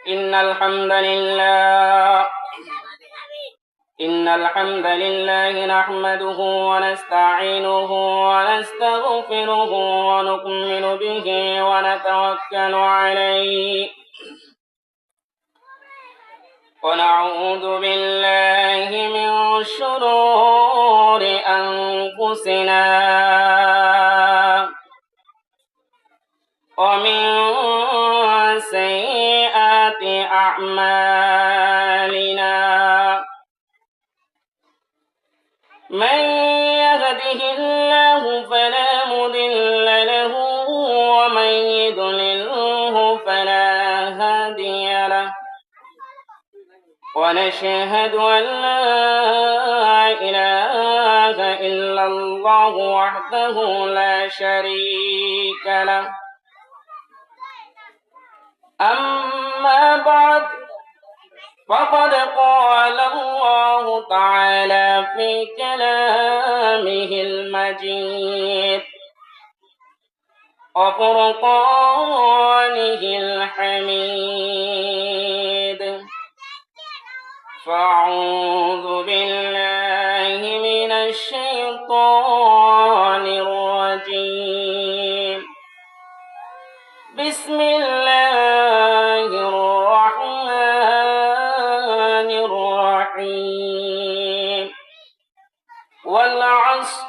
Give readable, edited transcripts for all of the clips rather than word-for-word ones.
إن الحمد لله نحمده ونستعينه ونستغفره ونؤمن به ونتوكل عليه ونعوذ بالله من شرور أنفسنا ومن سيئات أعمالنا من يهده الله فلا مضل له ومن يضلله فلا هادي له ونشهد أن لا إله إلا الله وحده لا شريك له أما بعد فقد قال الله تعالى في كلامه المجيد وفرقانه الحميد فأعوذ بالله من الشيطان الرجيم بسم الله الرحمن الرحيم والعصر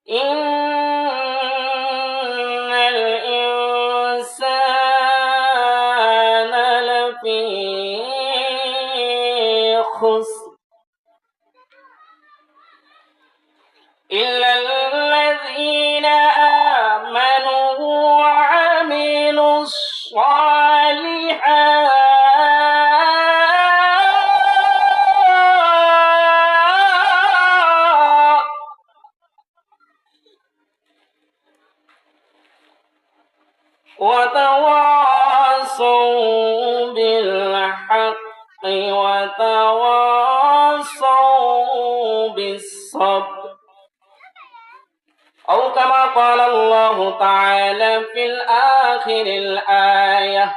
إن الإنسان لفي خسر إلا الذين آمنوا وعملوا الصالحات وتواصوا بالحق وتواصوا بالصبر أو كما قال الله تعالى في الآخر الآية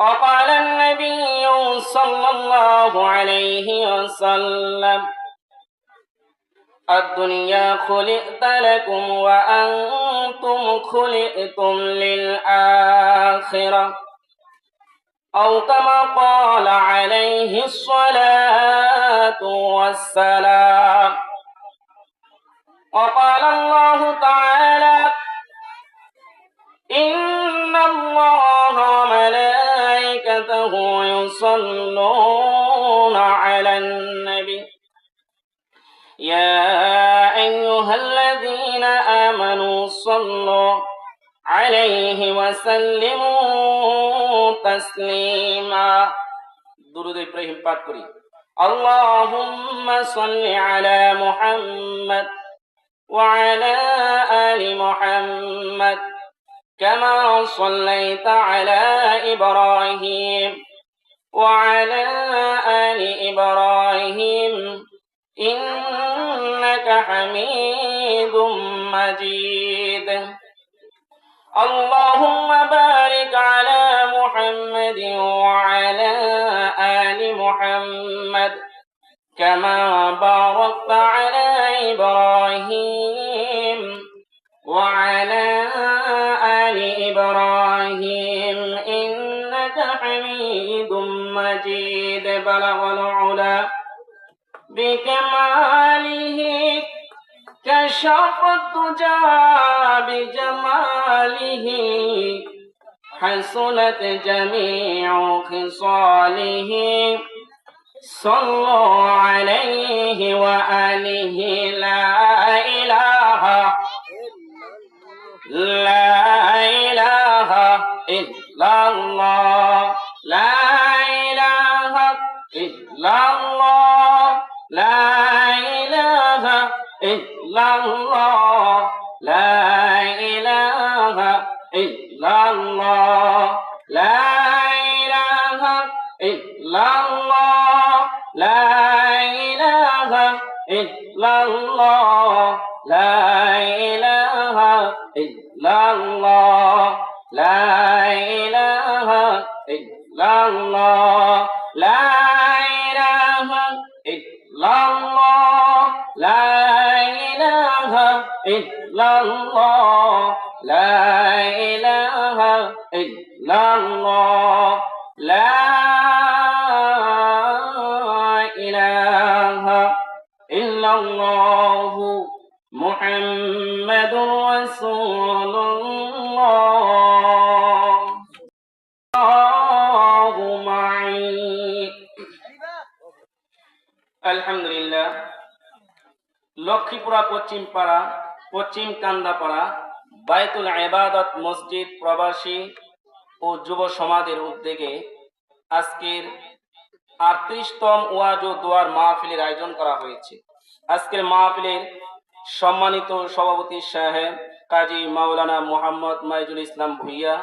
وقال النبي صلى الله عليه وسلم الدنيا خلقت لكم وأنتم خلقتم للآخرة أو كما قال عليه الصلاة والسلام وقال الله تعالى إن الله وملائكته يصلون على النبي يا أيها الذين آمنوا صلوا عليه وسلموا تسليما درود إبراهيم পাঠ করি اللهم صل على محمد وعلى آل محمد كما صليت على إبراهيم وعلى آل إبراهيم إنك حميد مجيد اللهم بارك على محمد وعلى آل محمد كما باركت على إبراهيم وعلى آل إبراهيم إنك حميد مجيد بلغ العلا بكماله كشف الدجى بجماله حسنت جميع خصاله صلوا عليه وآله لا إله إلا الله لا إله إلا الله لا إله إلا الله لا إله إلا الله لا إله إلا الله لا إله إلا الله لا إله إلا الله لا ইলাহা ইল্লাল্লাহ লা ইলাহা ইল্লাল্লাহ লা ইলাহা ইল্লাল্লাহ লা ইলাহা ইল্লাল্লাহ লা ইলাহা ইল্লাল্লাহ মুহাম্মাদুর রাসূলুল্লাহ আলহামদুলিল্লাহ। লক্ষ্মীপুরা পশ্চিম কান্দাপাড়া বায়তুল ইবাদত মসজিদ প্রবাসী ও যুব সমাজের উদ্যোগে আজকের 38তম ওয়াজ ও দোয়ার মাহফিলের আয়োজন করা হয়েছে। আজকের মাহফিলের সম্মানিত সভাপতি সাহেব কাজী মাওলানা মোহাম্মদ মাইজুল ইসলাম ভুইয়া,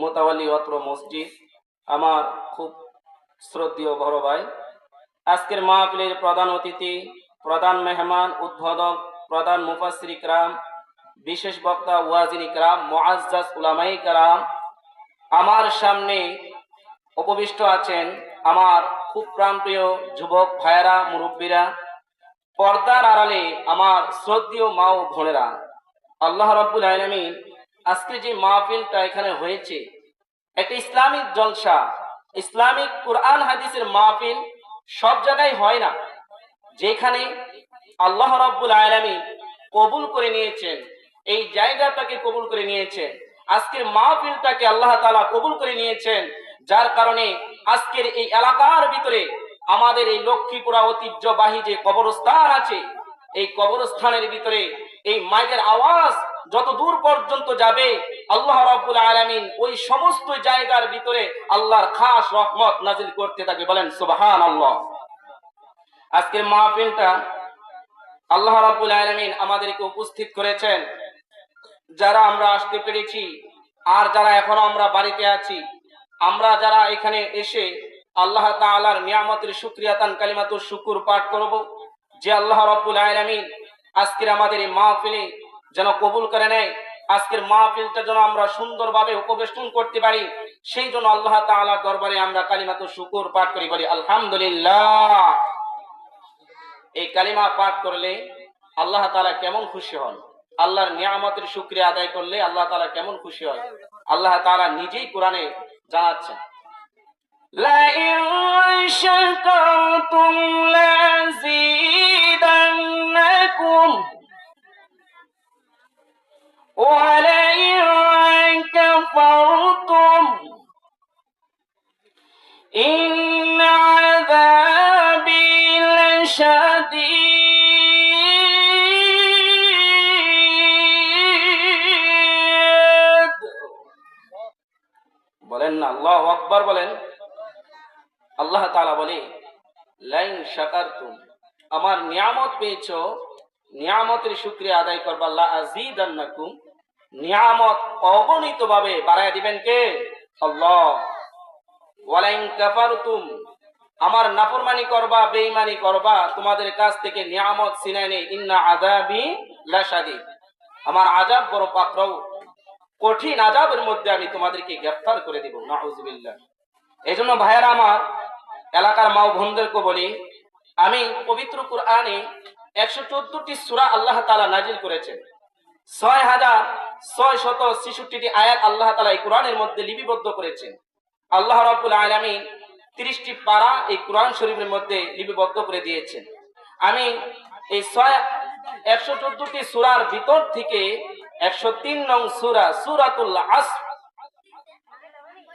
মোতাওয়াল্লি অত্র মসজিদ, আমার খুব শ্রদ্ধেয় বড় ভাই। আজকের মাহফিলের প্রধান অতিথি, প্রধান মেহমান, উদ্বোধক, প্রধান মুফাসসির ইকরাম, বিশেষ বক্তা ওয়াজিন ইকরাম, মুআজ্জাজ উলামায়ে কেরাম। আমার সামনে উপবিষ্ট আছেন আমার খুব প্রাণপ্রিয় যুবক ভাইয়েরা, মুরব্বীরা, পর্দার আড়ালে আমার শ্রদ্ধেয় মা ও বোনেরা। আল্লাহ রাব্বুল আলামিন আজকে যে মাহফিলটা এখানে হয়েছে, একটা ইসলামিক জলসা, ইসলামিক কুরআন হাদিসের মাহফিল সব জায়গায় হয় না। যেখানে আল্লাহ রাব্বুল আলামিন কবুল করে নিয়েছেন, এই জায়গাটাকে কবুল করে নিয়েছেন, আজকের মাহফিলটাকে আল্লাহ তাআলা কবুল করে নিয়েছেন, যার কারণে আজকের এই এলাকার ভিতরে আমাদের এই লক্ষ্মীপুরা ঐতিহ্যবাহী যে কবরস্থান আছে, এই কবরস্থানের ভিতরে এই মাইকের আওয়াজ যত দূর পর্যন্ত যাবে, আল্লাহ রাব্বুল আলামিন ওই সমস্ত জায়গার ভিতরে আল্লাহর খাস রহমত নাজিল করতে থাকে। বলেন সুবহানাল্লাহ। আজকের মাহফিলটা আল্লাহ রাব্বুল আলামিন আমাদেরকে উপস্থিত করেছেন, যারা আমরা আসতে পেরেছি আর যারা এখনো আমরা বাড়িতে আছি, আমরা যারা এখানে এসে আল্লাহ তাআলার নিয়ামতের শুকরিয়াতান কালিমাতুশ শুকুর পাঠ করব, যে আল্লাহ রাব্বুল আলামিন আজকের আমাদের এই মাহফিলে যেন কবুল করে নেয়, আজকের মাহফিলটা যেন আমরা সুন্দরভাবে উপবেশন করতে পারি, সেই জন্য আল্লাহ তাআলার দরবারে আমরা কালিমাতুশ শুকুর পাঠ করি, বলি আলহামদুলিল্লাহ। এই কালিমা পাঠ করলে আল্লাহ তাআলা কেমন খুশি হন, আল্লাহর নিয়ামতের শুকরিয়া আদায় করলে আল্লাহ তাআলা কেমন খুশি হয়, আল্লাহ তাআলা নিজেই কোরআনে জানাচ্ছেন, লা ইন শাকারতুম লাযীদান্নাকুম ওয়া লা ইন কাফারতুম ইন্না আযাবি লাশাদীদ। বলেন না আল্লাহু আকবার, বলেন। আল্লাহ তাআলা বলে, লাইন শাকারতুম, আমার নিয়ামত পেয়েছো, নিয়ামতের শুকরিয়া আদায় করবা, লা আযীদান্নাকুম, নিয়ামত অগণিতভাবে বাড়ায় দিবেন কে? আল্লাহ। ওয়ালাইন কাফারতুম, আমার নাফরমানি করবা, বেঈমানি করবা, তোমাদের কাছ থেকে নিয়ামত ছিনায় নেই, ইন্না আযাবি লাশাদীদ, আমার আযাব বড় পাকড়াও, কঠিন আযাবের মধ্যে আমি তোমাদেরকে গ্রেফতার করে দিব। নাউযুবিল্লাহ। এজন্য ভাইয়েরা আমার, এলাকার মা ও বোনদেরকে বলি, আমি পবিত্র কুরআনে 114টি সূরা আল্লাহ তাআলা নাজিল করেছেন, 6666টি আয়াত আল্লাহ তাআলা এই কোরআনের মধ্যে লিপিবদ্ধ করেছেন। আল্লাহ রাব্বুল আলামিন 30টি পারা এই কোরআন শরীফের মধ্যে লিপিবদ্ধ করে দিয়েছেন। আমি এই 114টি সূরার ভিতর থেকে 103 নং সূরা সূরাতুল আসর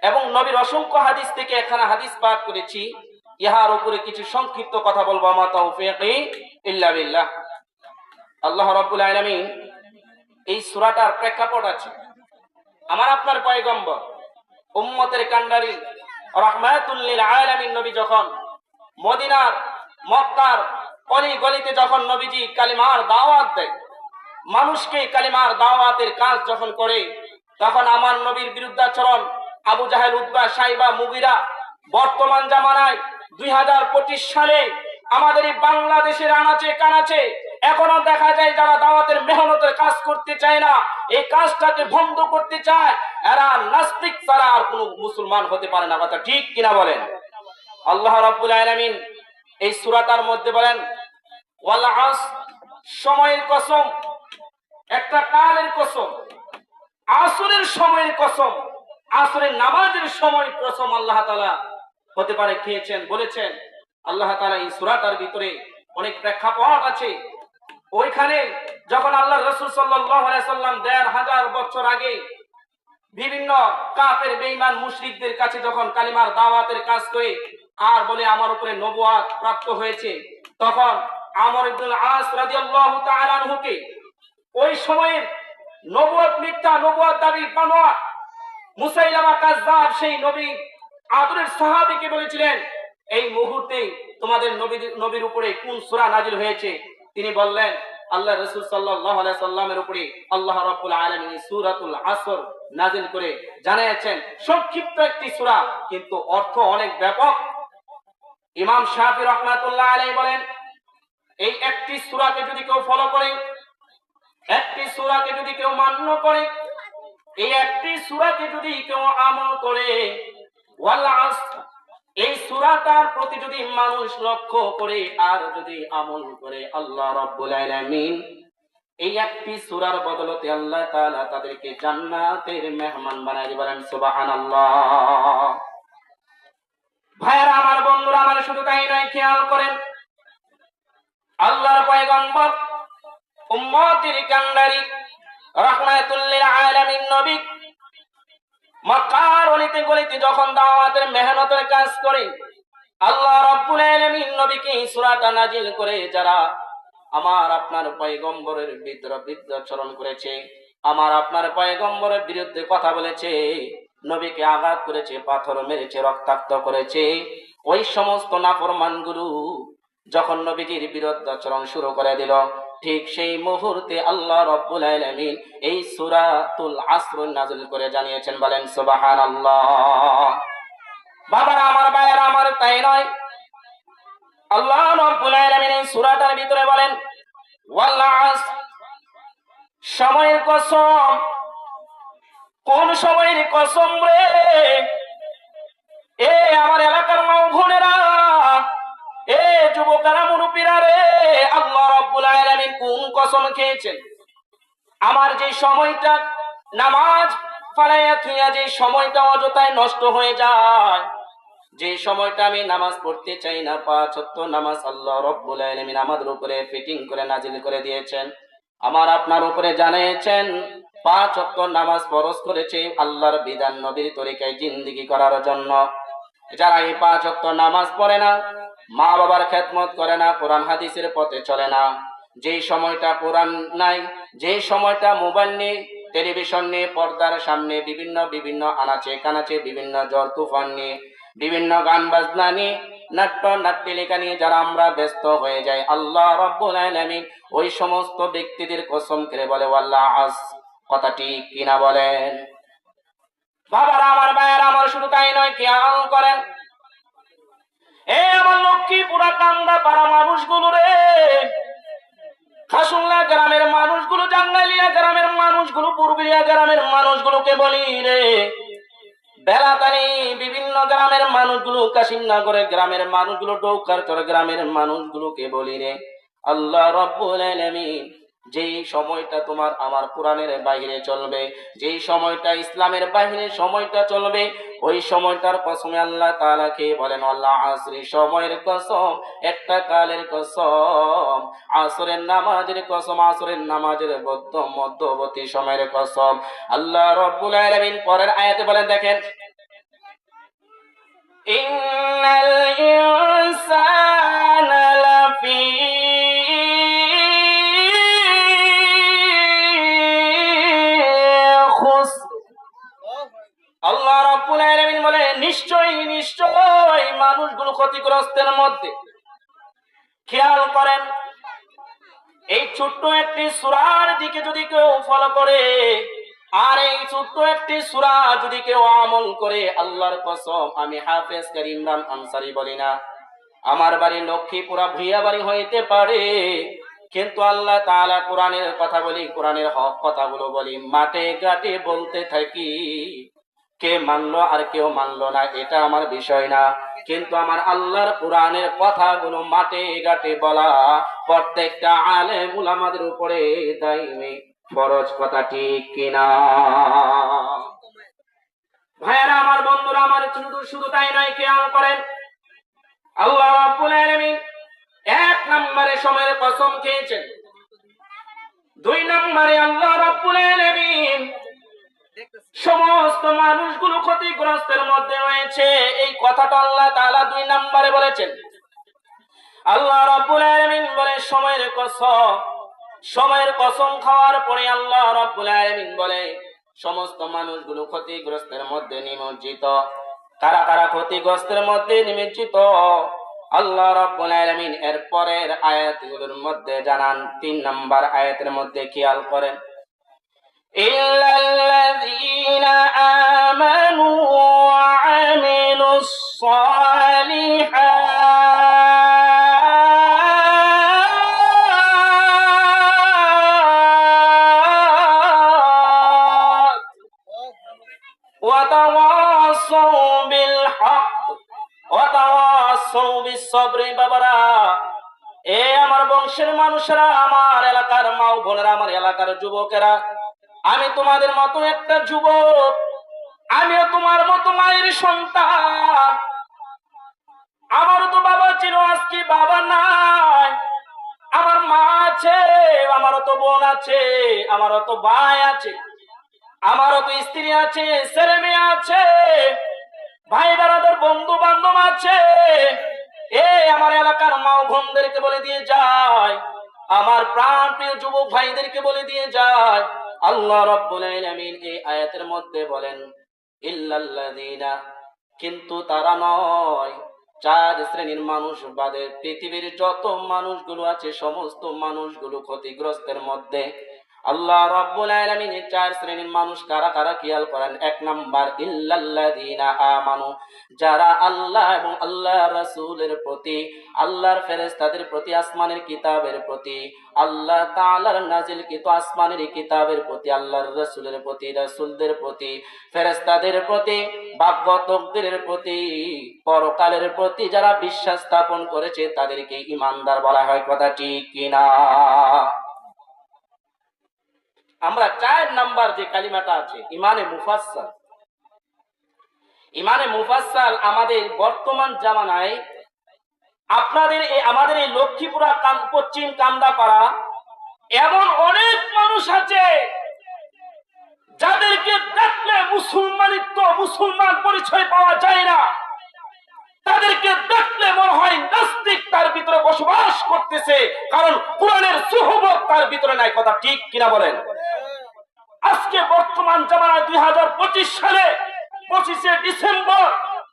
এবং নবীর অসংখ্য হাদিস থেকে এখানে হাদিস পাঠ করেছি। ইহার উপরে কিছু সংক্ষিপ্ত কথা বলবো, মা তাওফীকি ইল্লা বিল্লাহ। আল্লাহ রাব্বুল আলামিন এই সূরাটার প্রেক্ষাপট আছে, আমার আপনার পয়গম্বর উম্মতের কান্ডারি রাহমাতুল লিল আলামিন নবী যখন মদিনার মক্কার অলি গলিতে যখন নবীজি কালিমার দাওয়াত দেয়, মানুষকে কালিমার দাওয়াতের কাজ যখন করে, তখন আমার নবীর বিরুদ্ধাচরণ আবু জাহেল, উতবা, সাইবা, মুগিরা বর্তমান জামানায় 2025 সালে আমাদের এই বাংলাদেশের আনাচে কানাচে এখনো দেখা যায় যারা দাওয়াতের মেহনতের কাজ করতে চায় না, এই কাজটাকে বন্ধ করতে চায়, এরা নাস্তিক ছাড়া আর কোনো মুসলমান হতে পারে না। কথা ঠিক কিনা বলেন? আল্লাহ রাব্বুল আলামিন এই সূরাটার মধ্যে বলেন ওয়াল আসর, সময়ের কসম, একটা কালের কসম, আসরের সময়ের কসম, আসরের নামাজের সময়ের কসম আল্লাহ তাআলা হতে পারে খেয়েছেন, বলেছেন। আল্লাহ তাআলা এই সূরাটার ভিতরে অনেক প্রেক্ষাপট আছে। ওইখানে যখন আল্লাহ রাসূল সাল্লাল্লাহু আলাইহি সাল্লাম ১৫০০ বছর আগে বিভিন্ন কাফের বেঈমান মুশরিকদের কাছে যখন কালিমার দাওয়াতের কাজ করে আর বলে আমার উপরে নবুয়ত প্রাপ্ত হয়েছে, তখন আমর ইবনুল আস রাদিয়াল্লাহু তাআলা আনহুকে ওই সময়ের নবুয়ত মিথ্যা, নবুয়ত দাবি বানোয়াট মুসাইলামা কাযযাব সেই নবী আদরের সাহাবীকে বলেছিলেন, এই মুহূর্তে তোমাদের নবীর উপরে কোন সূরা নাজিল হয়েছে? তিনি বললেন আল্লাহ রাসূল সাল্লাল্লাহু আলাইহি সাল্লামের উপরে আল্লাহ রাব্বুল আলামিন সূরাতুল আসর নাজিল করে জানিয়েছেন। সংক্ষিপ্ত একটি সূরা, কিন্তু অর্থ অনেক ব্যাপক। ইমাম শাফি রাহমাতুল্লাহ আলাইহি বলেন, এই একটি সূরাকে যদি কেউ ফলো করে, একটি সূরাকে যদি কেউ মান্য করে, এই একটি সূরাকে যদি কেউ আমল করে, ওয়াল আসর, এই সূরাটার প্রতি যদি মানুষ লক্ষ্য করে আর যদি আমল করে, আল্লাহ রাব্বুল আলামিন এই একটি সূরার বদলতে আল্লাহ তাআলা তাদেরকে জান্নাতের মেহমান বানায় দিবেন। সুবহানাল্লাহ। ভাইরা আমার, বন্ধুরা আমার, শুধু তাই নয়, খেয়াল করেন আল্লাহর পয়গম্বর উম্মতের কান্ডারি রাহমাতুল লিল আলামিন নবী মক্কার অলিতে গলিতে যখন দাওয়াতের মেহনতের কাজ করে, আল্লাহ রাব্বুল আলামিন নবীকে এই সূরাটা নাজিল করে যারা আমার আপনার পয়গম্বরের বিরুদ্ধাচরণ করেছে, আমার আপনার পয়গম্বরের বিরুদ্ধে কথা বলেছে, নবীকে আঘাত করেছে, পাথর মেরেছে, রক্তাক্ত করেছে, ওই সমস্ত নাফরমানগুলো যখন নবীজির বিরুদ্ধাচরণ শুরু করে দিল, ঠিক সেই মুহূর্তে আল্লাহ রাব্বুল আলামিন এই সূরাতুল আসর নাযিল করে জানিয়েছেন। বলেন সুবহানাল্লাহ। বাবারা আমার, ভাইয়েরা আমার, তাই নয়, আল্লাহ রাব্বুল আলামিন এই সূরাটার ভিতরে বলেন ওয়াল আসর, সময়ের কসম। কোন সময়ের কসম রে? এ আমার এলাকার মা বোনেরা, এ যুবকেরা, মুরব্বীরা রে, আল্লাহ রাব্বুল আলামিন কোন কসম খেয়েছেন? আমার যে সময়টা নামাজ ফালাইয়া থুইয়া যে সময়টা অযথায় নষ্ট হয়ে যায়, যে সময়টা আমি নামাজ পড়তে চাই না, ৫ ওয়াক্ত নামাজ আল্লাহ রাব্বুল আলামিন আমাদের উপরে ফিটিং করে নাজিল করে দিয়েছেন, আমার আপনার উপরে জানিয়েছেন ৫ ওয়াক্ত নামাজ ফরজ করেছে আল্লাহর বিধান নবীর তরিকায় জিন্দেগি করার জন্য। যারা এই ৫ ওয়াক্ত নামাজ পড়ে না, মা বাবার খেদমত করে না, কোরআন হাদিসের পথে চলে না, যেই সময়টা কোরআন নাই, যেই সময়টা মোবাইল নিয়ে, টেলিভিশন নিয়ে, পর্দার সামনে বিভিন্ন বিভিন্ন আনাচে কানাচে বিভিন্ন ঝড় তুফান নিয়ে, বিভিন্ন গান বাজনা নিয়ে, নাট্যলিকা নিয়ে যারা আমরা ব্যস্ত হয়ে যাই, আল্লাহ রাব্বুল আলামিন ওই সমস্ত ব্যক্তিদের কসম করে বলে ওয়াল্লাহ আস। কথা ঠিক কিনা বলেন? বাবারা আমার, ভাইয়েরা আমার, শুধু তাই নয়, খেয়াল করেন এ আমার লক্ষ্মীপুরা কান্দা পাড়া মানুষগুলো রে, খাসুল্লা গ্রামের মানুষগুলো, জাঙ্গালিয়া গ্রামের মানুষগুলো, পূর্বিয়া গ্রামের মানুষগুলোকে বলি রে, বেলাতানি বিভিন্ন গ্রামের মানুষগুলো, কাশিমনগরের গ্রামের মানুষগুলো, ডৌকারচর গ্রামের মানুষগুলোকে বলি রে, আল্লাহ রাব্বুল আলামিন যেই সময়টা তোমার আমার কোরআনের বাইরে চলবে, যেই সময়টা ইসলামের বাইরে সময়টা চলবে, ওই সময়টার কসমে আল্লাহ তাআলা কে বলেন আল্লাহ আসরি, সময়ের কসম, একটা কালের কসম, আসরের নামাজের কসম, আসরের নামাজের মধ্যবর্তী সময়ের কসম। আল্লাহ রাব্বুল আলামিন পরের আয়াতে বলেন, দেখেন ইন্নাল ইনসানা লাফি খুসর। আল্লাহ রাব্বুল আলামিন বলে নিশ্চয়ই নিশ্চয়ই মানুষগুলো ক্ষতিগ্রস্তের মধ্যে। খেয়াল করেন এই ছোট্ট একটি সূরার দিকে যদি কেউ ফলো করে আর এই ছোট্ট একটি সূরা যদি কেউ আমল করে, আল্লাহর কসম আমি হাফেজ কারী ইমরান আনসারী বলি না, আমার বাড়ি লক্ষ্মীপুরা ভুইয়া বাড়ি হইতে পারে, কিন্তু আল্লাহ তাআলা কোরআনের কথা বলি, কোরআনের হক কথাগুলো বলি, মাঠে ঘাটে বলতে থাকি। কে মানলো আর কেউ মানলো না এটা আমার বিষয় না, কিন্তু আমার আল্লাহর কোরআনের কথাগুলো মাঠে ঘাটে বলা প্রত্যেকটা আলেম উলামাদের উপরে দায়ী ফরজ। কথা ঠিক কিনা ভাইয়ারা আমার, বন্ধুরা আমার, শুধু শুধু তাই নয়, খেয়াল করেন আল্লাহ রাব্বুল আলামিন এক নম্বরে সময়ের কসম খেয়েছেন, দুই নম্বরে আল্লাহ রাব্বুল আলামিন সমস্ত মানুষগুলো ক্ষতিগ্রস্তের মধ্যে রয়েছে, এই কথাটা আল্লাহ তাআলা দুই নম্বরে বলেছেন। আল্লাহ রাব্বুল আলামিন বলে সময়ের কসম, সময়ের কসম খাওয়ার পরে আল্লাহ রাব্বুল আলামিন বলে সমস্ত মানুষগুলো ক্ষতিগ্রস্তের মধ্যে নিমজ্জিত। কারা কারা ক্ষতিগ্রস্তের মধ্যে নিমজ্জিত আল্লাহ রাব্বুল আলামিন এর পরের আয়াতগুলোর মধ্যে জানান। 3 নম্বর আয়াতের মধ্যে খেয়াল করেন, ইল্লাল্লাযীনা আমানু ওয়া আমিলুস সালিহাত ওয়া তাওয়াসাউ বিল হক ওয়া তাওয়াসাউ বিস সবরি। বাবারা, এ আমার বংশের মানুষেরা, আমার এলাকার মা ও বোনেরা, আমার এলাকার যুবকেরা, আমি তোমাদের মতো একটা যুবক, আমিও তোমার মতো মায়ের সন্তান। আমারও তো বাবা ছিল, আজকে বাবা নাই। আমার মা আছে, আমারও তো বোন আছে, আমারও তো ভাই আছে, আমারও তো স্ত্রী আছে, ছেলে মেয়ে আছে, ভাই বারাদার বন্ধু বান্ধব আছে। আমার এলাকার মা ও বোনদেরকে বলে দিয়ে যায়, আমার প্রাণ প্রিয় যুবক ভাইদেরকে বলে দিয়ে যায়, আল্লাহ রাব্বুল আলামিন এই আয়াতের মধ্যে বলেন ইল্লাল্লাযীনা, কিন্তু তারা নয়, 4 শ্রেণীর মানুষ বাদে পৃথিবীর যত মানুষগুলো আছে সমস্ত মানুষগুলো ক্ষতিগ্রস্তের মধ্যে। আল্লাহ রাব্বুল আলামিন 4 শ্রেণীর মানুষ কারা কারা খেয়াল করেন। 1 নাম্বার ইল্লাল্লাযীনা আমানু, যারা আল্লাহ এবং আল্লাহর রাসূলের প্রতি, আল্লাহর ফেরেশতাদের প্রতি, আসমানের কিতাবের প্রতি, আল্লাহ তাআলার নাজিলকৃত আসমানের কিতাবের প্রতি, আল্লাহর রাসূলের প্রতি, রাসূলদের প্রতি, ফেরেশতাদের প্রতি, ভাগ্য তকদীরের প্রতি, পরকালের প্রতি যারা বিশ্বাস স্থাপন করেছে তাদেরকে ঈমানদার বলা হয়। কথা ঠিক কিনা? আমরা 4 নাম্বার যে কালিমাটা আছে ইমানে মুফাসসাল, ইমানে মুফাসসাল আমাদের বর্তমান জামানায়, আপনাদের আমাদের এই লক্ষ্মীপুরা পশ্চিম কান্দাপাড়া এমন অনেক মানুষ আছে যাদেরকে দেখলে মুসলমানিত্ব, মুসলমান পরিচয় পাওয়া যায় না। তাদেরকে দেখলে মনে হয় নাস্তিক তার ভিতরে বসবাস করতেছে, কারণ কোরআনের সুহবত তার ভিতরে নাই। কথা ঠিক কিনা বলেন? আজকে বর্তমান জামানায় 2025 সালে 25শে ডিসেম্বর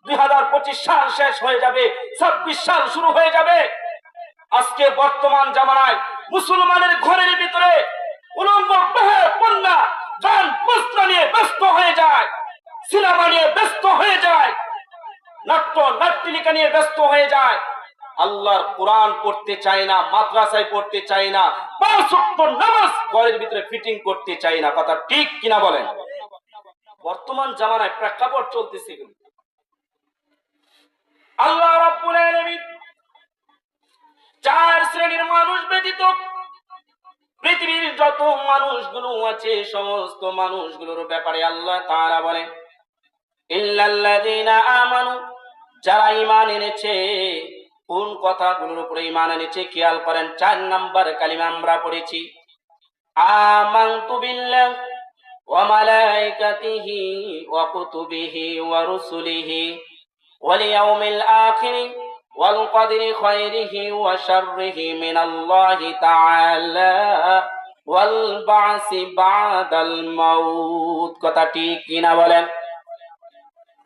2025 সাল শেষ হয়ে যাবে, 26 সাল শুরু হয়ে যাবে। আজকে বর্তমান জামানায় মুসলমানের ঘরের ভিতরে উলঙ্গ কন্যা গান বাজনা নিয়ে ব্যস্ত হয়ে যায়, সিনেমা নিয়ে ব্যস্ত হয়ে যায়, নাট্য নাট্যলিকা নিয়ে ব্যস্ত হয়ে যায়। আল্লাহর কোরআন পড়তে চায় না, মাদ্রাসায় পড়তে চায় না, 5 ওয়াক্ত নামাজ ঘরের ভিতরে ফিটিং করতে চায় না। কথা ঠিক কিনা বলেন? বর্তমান জামানায় প্রেক্ষাপট চলতেছে। আল্লাহ রাব্বুল আলামিন 4 শ্রেণীর মানুষ ব্যতীত পৃথিবীর যত মানুষগুলো আছে সমস্ত মানুষগুলোর ব্যাপারে আল্লাহ তাআলা বলেন ইল্লাল্লাযীনা আমানু, যারা ঈমান এনেছে। কোন কথাগুলোর উপরে ঈমান এনেছে খেয়াল করেন। 4 নাম্বার কালিমা আমরা পড়েছি আমানতু বিল্লাহ ওয়া মালাইকাতিহি ওয়া কুতুবিহি ওয়া রুসুলিহি ওয়াল ইয়াউমিল আখির ওয়াল কদরি খায়রিহি ওয়া শাররিহি মিনাল্লাহি তাআলা ওয়াল বা'সি বা'দাল মাউত। কথা ঠিক কিনা বলেন?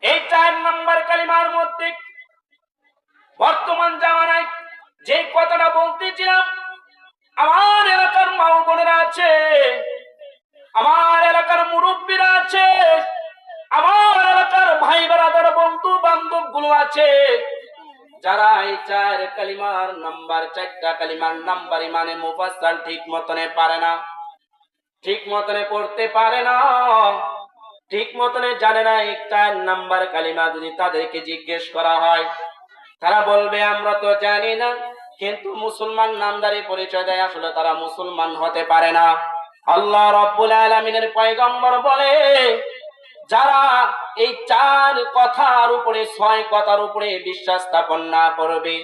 এই 4 নাম্বার কালিমার মধ্যে বর্তমান জামানায় যে কথাটা বলতেছিলাম, আমার এলাকার মা ও বোনেরা আছে, আমার এলাকার মুরব্বীরা আছে, আমার এলাকার ভাই বারাদার বন্ধু বান্ধব গুলো আছে, যারা এই চার কালিমার নাম্বার, চারটা কালিমার নাম্বার ইমানে মুফাসসাল ঠিক মতনে পারে না, ঠিক মতনে পড়তে পারে না, ঠিক মতনে জানে না এই চার নাম্বার কালিমা যদি তাদেরকে জিজ্ঞেস করা হয়, তারা বলবে আমরা তো জানি না, কিন্তু মুসলমান নামদারি পরিচয় দেয়, আসলে তারা মুসলমান হতে পারে না। আল্লাহ রাব্বুল আলামিনের পয়গম্বর বলে, যারা এই চার কথার উপরে, ছয় কথার উপরে বিশ্বাস স্থাপন না করবে,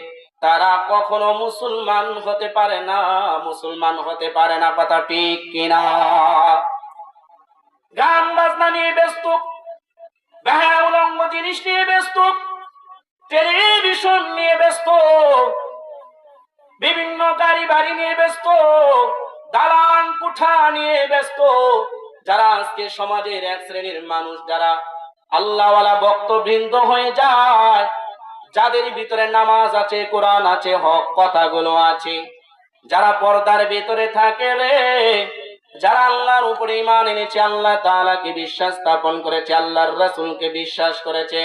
তারা কখনো মুসলমান হতে পারে না, মুসলমান হতে পারে না। কথা ঠিক কিনা? গান বাজনা নিয়ে ব্যস্ত, বেহায়া উলঙ্গ জিনিস নিয়ে ব্যস্ত, টেলিভিশন নিয়ে ব্যস্ত, বিভিন্ন গাড়ি বাড়ি নিয়ে ব্যস্ত, দালান কুঠা নিয়ে ব্যস্ত। যারা আজকে সমাজের এক শ্রেণীর মানুষ, যারা আল্লাহওয়ালা ভক্তবৃন্দ হয়ে যায়, যাদের ভিতরে নামাজ আছে, কোরআন আছে, হক কথাগুলো আছে, যারা পর্দার ভিতরে থাকে রে, যারা আল্লাহর উপরে ঈমান এনেছে, আল্লাহ তাআলাকে বিশ্বাস স্থাপন করেছে, আল্লাহর রাসূলকে বিশ্বাস করেছে।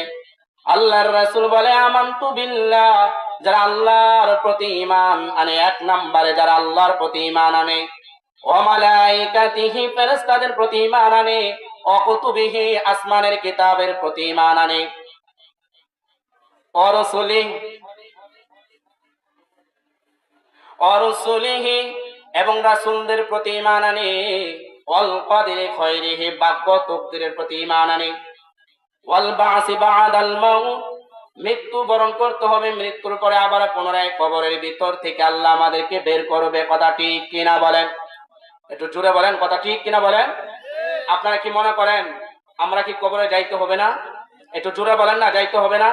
আল্লাহর রাসূল বলে আমানতু বিল্লাহ, যারা আল্লাহর প্রতি ঈমান আনে, এক নম্বরে যারা আল্লাহর প্রতি ঈমান আনে, ওয়া মালাইকাতিহি, ফেরেশতাদের প্রতি ঈমান আনে, ওয়া কুতুবিহি, আসমানের কিতাবের প্রতি ঈমান আনে, ওয়া রাসূলিহি, এবং রাসূলদের প্রতি ঈমান আনে, ওয়াল কদরি খায়রিহি, ভাগ্য তকদিরের প্রতি ঈমান আনে, ওয়াল বা'সি বা'দাল মাউত, মৃত্যু বরণ করতে হবে, মৃত্যুর পরে আবার পুনরায় কবরের ভিতর থেকে আল্লাহ আমাদেরকে বের করবে। কথা ঠিক কিনা বলেন? একটু জোরে বলেন, কথা ঠিক কিনা বলেন? আপনারা কি মনে করেন আমরা কি কবরে যাইতে হবে না? একটু জোরে বলেন না, যাইতে হবে না?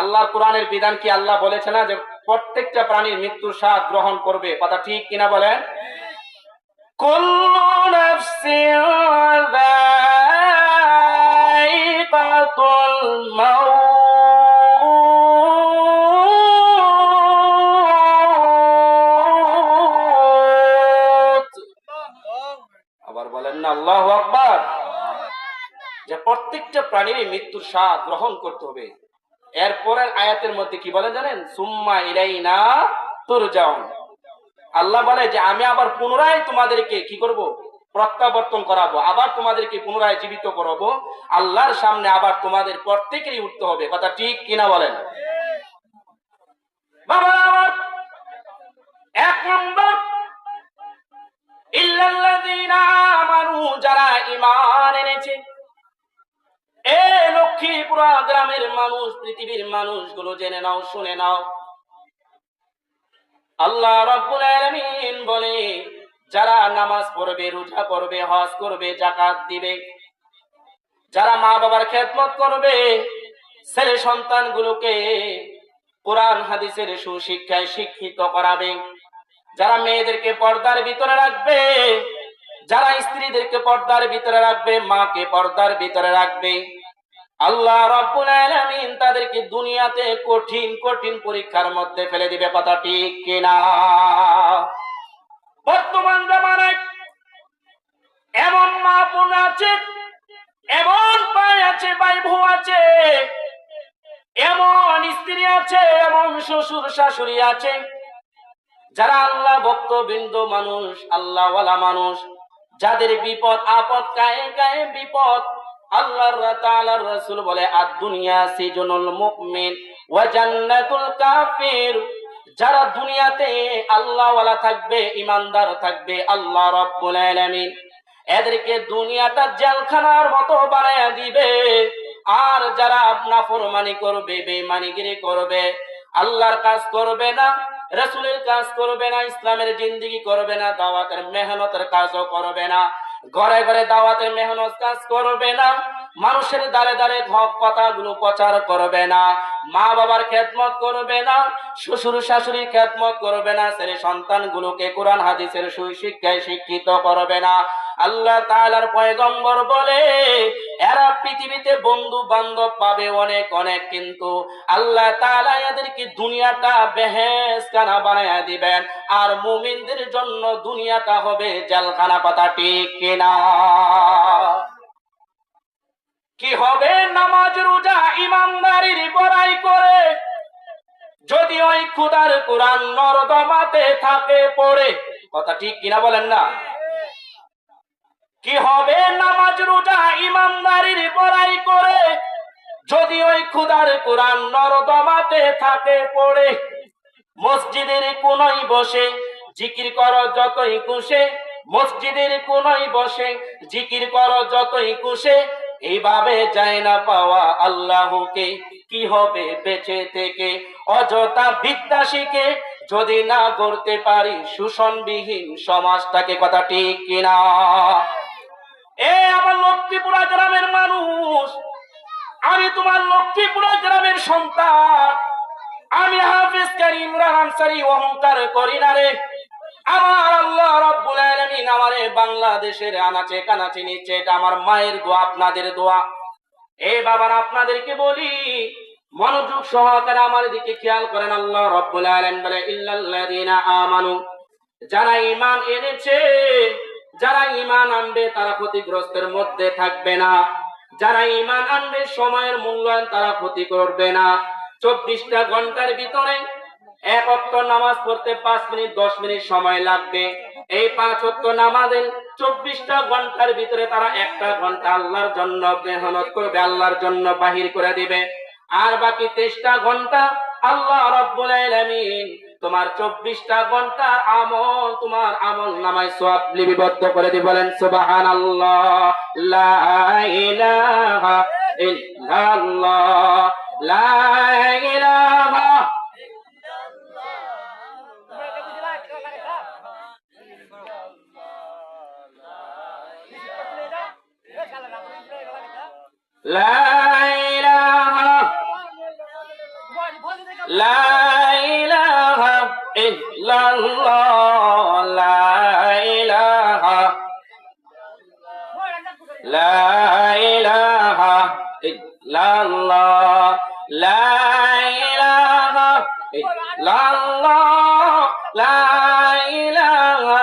আল্লাহর কোরআনের বিধান কি আল্লাহ বলেছে না যে প্রত্যেকটা প্রাণীর মৃত্যুর স্বাদ গ্রহণ করবে? কথা ঠিক কিনা বলেন? কুল্লু নাফসিন যায়িকাতুল মাউত। আবার বলেন না আল্লাহু আকবার। যে প্রত্যেকটা প্রাণীর মৃত্যুর স্বাদ গ্রহণ করতে হবে। এরপরের আয়াতের মধ্যে কি বলেন জানেন? সুম্মা ইলাইনা তুরজাউন। আল্লাহ বলে যে আমি আবার পুনরায় তোমাদেরকে কি করব? প্রত্যাবর্তন করাবো, আবার তোমাদেরকে পুনরায় জীবিত করাবো, আল্লাহর সামনে আবার তোমাদের প্রত্যেকেরই উঠতে হবে। কথা ঠিক কিনা বলেন? বাবা আমার এক নম্বর, ইল্লাল্লাযীনা আমানু, যারা ঈমান এনেছে। এ লক্ষ্মীপুরা গ্রামের মানুষ, পৃথিবীর মানুষগুলো জেনে নাও, শুনে নাও, আল্লাহ রাব্বুল আলামিন বলে, যারা নামাজ পড়বে, রোজা করবে, হজ করবে, যাকাত দিবে, যারা মা বাবার খেদমত করবে, ছেলে সন্তানগুলোকে কোরআন হাদিসের সুশিক্ষায় শিক্ষিত করাবে, যারা মেয়েদেরকে পর্দার ভিতরে রাখবে, যারা স্ত্রীদেরকে পর্দার ভিতরে রাখবে, মাকে পর্দার ভিতরে রাখবে, আল্লাহ রাব্বুল আলামিন তাদেরকে দুনিয়াতে কঠিন কঠিন পরীক্ষার মধ্যে ফেলে দিবে। কথা ঠিক কিনা? বর্তমান জামানায় এমন মা বোন আছে, এমন ভাই আছে, ভাই বউ আছে, এমন স্ত্রী আছে, এমন শ্বশুর শাশুড়ি আছে, যারা আল্লাহ ভক্তবৃন্দ মানুষ, আল্লাহওয়ালা মানুষ, যাদের বিপদ আপদ, গায়ে গায়ে বিপদ। আল্লাহর তাআলার রাসূল বলে আদ-দুনিয়া সিজনুল মুমিন ওয়া জান্নাতুল কাফির। যারা দুনিয়াতে আল্লাহওয়ালা থাকবে, ঈমানদার থাকবে, আল্লাহ রাব্বুল আলামিন এদেরকে দুনিয়াটা জেলখানার মতো বানায়া দিবে। আর যারা নাফরমানি করবে, বেঈমানিগিরি করবে, আল্লাহর কাজ করবে না, রাসূলের কাজ করবে না, ইসলামের জিন্দেগি করবে না, দাওয়াতের মেহনতের কাজও করবে না, ঘরে ঘরে দাওয়াতের মেহনত কাজ করবে না, মানুষের দ্বারে দ্বারে হক কথাগুলো প্রচার করবে না, মা বাবার খেদমত করবে না, শ্বশুর শাশুড়ির খেদমত করবে না, ছেলে সন্তানগুলোকে কোরআন হাদিসের সুশিক্ষায় শিক্ষিত করবে না। আল্লাহ তাআলার পয়গম্বর বলে এরা পৃথিবীতে বন্ধু বান্ধব পাবে অনেক অনেক, কিন্তু আল্লাহ তাআলা এদেরকে দুনিয়াটা বেহেশখানা বানায়া দিবেন, আর মুমিনদের জন্য দুনিয়াটা হবে জেলখানা। কথা ঠিক কিনা? কি হবে? নামাজ রোজা ইমানদারির বড়াই করে যদি ওই খুদার কোরআন নর্দমাতে থাকে পড়ে, কথা ঠিক কিনা বলেন না? কি হবে নামাজ রোজা ইমানদারির বড়াই করে, যদি ওই খুদার কোরআন নর্দমাতে থাকে পড়ে। মসজিদের কোণায় বসে জিকির করো যতই কুশে, মসজিদের কোণায় বসে জিকির করো যতই কুশে, এইভাবে যায় না পাওয়া আল্লাহকে। কি হবে বেঁচে থেকে অযথা বিদ্যা শিখে, যদি না গড়তে পারি শোষণবিহীন সমাজটাকে, কথা ঠিক কিনা? এ আমার লক্ষ্মীপুরা গ্রামের মানুষ, আমি তোমার লক্ষ্মীপুরা গ্রামের সন্তান, আমি হাফেজ কারীম ইমরান আনসারী অহংকার করি না রে। আমার আল্লাহ রাব্বুল আলামিন আমারে বাংলাদেশের আনাচে কানাচে নিচ্ছে, এটা আমার মায়ের দোয়া, আপনাদের দোয়া। এই বাবার আপনাদেরকে বলি, মনোযোগ সহকারে আমার দিকে খেয়াল করেন। আল্লাহ রাব্বুল আলামিন বলে ইল্লাল্লাযীনা আমানু, যারা ঈমান এনেছে, যারা ঈমান আনবে তারা ক্ষতিগ্রস্তের মধ্যে থাকবে না। যারা ঈমান আনবে সময়ের মূল্যায়ন তারা ক্ষতি করবে না। 24টা ঘন্টার ভিতরে এক ওয়াক্ত নামাজ পড়তে 5 মিনিট 10 মিনিট সময় লাগবে। এই 5 ওয়াক্ত নামাজের 24টা ঘন্টার ভিতরে তারা 1টা ঘন্টা আল্লাহর জন্য মেহনত করবে, আল্লাহর জন্য বাহির করে দিবে। আর বাকি 23টা ঘন্টা আল্লাহ রাব্বুল আলামিন তোমার 24টা ঘন্টার আমল তোমার আমল নামায় সওয়াব লিপিবদ্ধ করে দিবেন। বলেন সুবহানাল্লাহ, লা ইলাহা ইল্লাল্লাহ, লা ইলাহা। লা ইলাহা, লা ইলাহা ইল্লাল্লাহ, লা ইলাহা, লা ইলাহা ইল্লাল্লাহ, লা ইলাহা ইল্লাল্লাহ, লা ইলাহা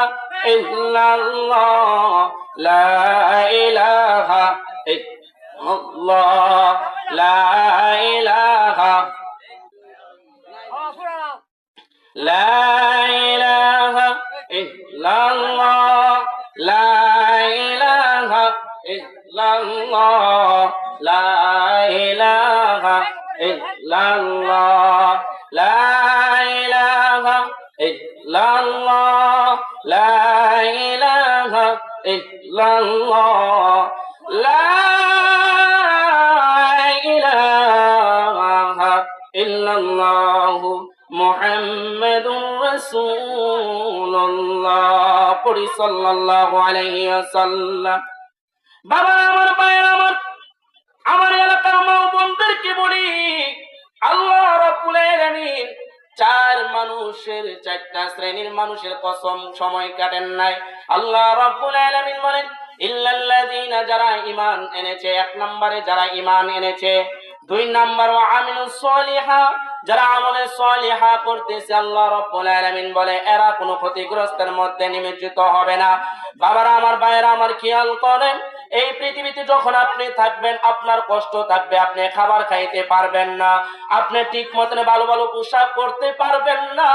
ইল্লাল্লাহ, লা ইলাহা ইল্লাল্লাহ, লা ইলাহা, লা ইলাহা ইল্লাল্লাহ, লা ইলাহা ইল্লাল্লাহ, লা ইলাহা ইল্লাল্লাহ, লা ইলাহা ইল্লাল্লাহ, লা ইলাহা ইল্লাল্লাহ, লা ইলাহা ইল্লাল্লাহ মুহাম্মাদুর রাসূলুল্লাহ। পড়ি সাল্লাল্লাহু আলাইহি ওয়াসাল্লাম। বাবা আমার, ভাই আমার এলাকার মা বোনদেরকে বলি, আল্লাহ রাব্বুল আলামিন চারটা শ্রেণীর মানুষের কসম সময় কাটেন নাই। আল্লাহ রাব্বুল আলামিন বলেন ইল্লাল্লাযীনা, যারা ঈমান এনেছে। 1 নম্বরে যারা ঈমান এনেছে। 2 নম্বর ওয়া আমিলুস সলিহা, যারা আমলে সলিহা করতেছে। আল্লাহ রাব্বুল আলামিন বলে এরা কোনো ক্ষতিগ্রস্তের মধ্যে নিমজ্জিত হবে না। বাবারা আমার, ভাইয়েরা আমার, খেয়াল করেন, এই পৃথিবীতে যখন আপনি থাকবেন আপনার কষ্ট থাকবে, আপনি খাবার খাইতে পারবেন না, আপনি ঠিক মতন ভালো ভালো পোশাক পরতে পারবেন না,